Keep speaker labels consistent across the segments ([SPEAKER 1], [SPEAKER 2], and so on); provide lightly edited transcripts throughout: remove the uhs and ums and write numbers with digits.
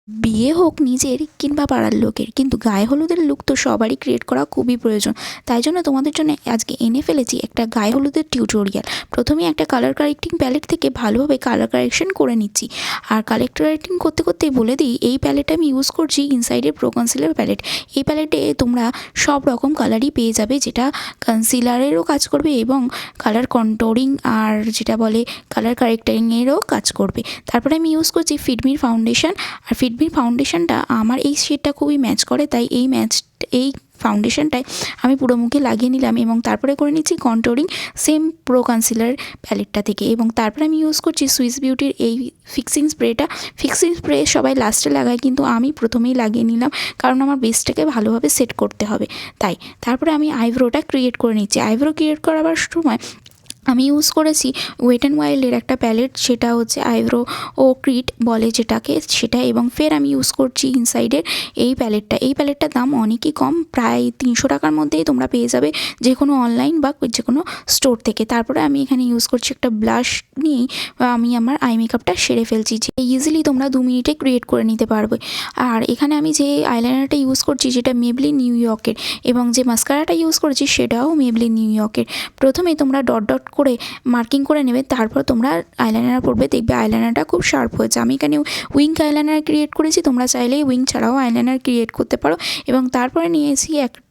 [SPEAKER 1] বিয়ে হোক নিজের কিংবা পাড়ার লোকের, কিন্তু গায়ে হলুদের লুক তো সবারই ক্রিয়েট করা খুবই প্রয়োজন। তাই জন্য তোমাদের জন্য আজকে এনে ফেলেছি একটা গায়ে হলুদের টিউটোরিয়াল। প্রথমেই একটা কালার কারেক্টিং প্যালেট থেকে ভালোভাবে কালার কারেকশন করে নিচ্ছি। আর কালার কারেক্টিং করতে করতেই বলে দিই, এই প্যালেট আমি ইউজ করছি ইনসাইডের প্রো কনসিলার প্যালেট। এই প্যালেটে তোমরা সব রকম কালারই পেয়ে যাবে, যেটা কনসিলারেরও কাজ করবে এবং কালার কন্ট্রোলিং আর যেটা বলে কালার কারেক্টিংয়েরও কাজ করবে। তারপরে আমি ইউজ করছি ফিটমির ফাউন্ডেশন। আর ফিটমির ফাউন্ডেশনটা আমার এই শেডটা খুবই ম্যাচ করে, তাই এই ফাউন্ডেশনটায় আমি পুরো মুখে লাগিয়ে নিলাম এবং তারপরে করে নিচ্ছি কন্ট্রোলিং সেম প্রো কনসিলার প্যালেটটা থেকে। এবং তারপরে আমি ইউজ করছি সুইস বিউটির এই ফিক্সিং স্প্রেটা। ফিক্সিং স্প্রে সবাই লাস্টে লাগায়, কিন্তু আমি প্রথমেই লাগিয়ে নিলাম, কারণ আমার বেসটাকে ভালোভাবে সেট করতে হবে তাই। তারপরে আমি আইব্রোটা ক্রিয়েট করে নিচ্ছি। আইব্রো ক্রিয়েট করাবার সময় আমি ইউজ করেছি ওয়েট অ্যান্ড ওয়াইল্ডের একটা প্যালেট, সেটা হচ্ছে আইব্রো ও ক্রিট বলে যেটাকে, সেটা। এবং ফের আমি ইউজ করছি ইনসাইডের এই প্যালেটটা। এই প্যালেটটার দাম অনেকই কম, প্রায় 300 টাকার মধ্যেই তোমরা পেয়ে যাবে যে কোনো অনলাইন বা যে কোনো স্টোর থেকে। তারপরে আমি এখানে ইউজ করছি একটা ব্লাশ নিয়েই আমি আমার আই মেকআপটা সেরে ফেলছি, যে ইজিলি তোমরা 2 মিনিটে ক্রিয়েট করে নিতে পারবে। আর এখানে আমি যে আইলাইনারটা ইউজ করছি যেটা মেবলিন নিউ ইয়র্কের, এবং যে মাস্কারাটা ইউজ করেছি সেটাও মেবলিন নিউ ইয়র্কের। প্রথমে তোমরা ডট ডট করে মার্কিং করে নেবে, তারপর তোমরা আইলাইনার পরবে, দেখবে আইলাইনারটা খুব শার্প হয়েছে। আমি এখানে উইং আইলাইনার ক্রিয়েট করেছি, তোমরা চাইলেই উইং ছাড়াও আইলাইনার ক্রিয়েট করতে পারো। এবং তারপরে নিয়েছি একটা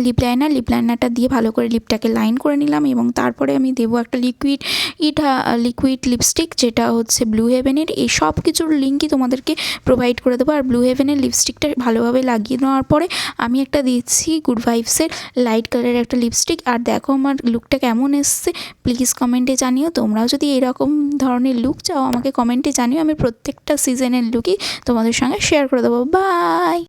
[SPEAKER 1] লিপ লাইনারটা দিয়ে ভালো করে লিপটাকে লাইন করে নিলাম। এবং তারপরে আমি দেবো একটা লিকুইড লিপস্টিক, যেটা হচ্ছে ব্লু হেভেনের। এই সব কিছুর লিঙ্কই তোমাদেরকে প্রোভাইড করে দেবো। আর ব্লু হেভেনের লিপস্টিকটা ভালোভাবে লাগিয়ে নেওয়ার পরে আমি একটা দিচ্ছি গুড ভাইবসের লাইট কালারের একটা লিপস্টিক। আর দেখো আমার লুকটা কেমন এসছে, প্লিজ কমেন্টে জানিও। তোমরাও যদি এরকম ধরনের লুক চাও আমাকে কমেন্টে জানিও, আমি প্রত্যেকটা সিজনের লুকই তোমাদের সঙ্গে শেয়ার করে দেবো। বাই।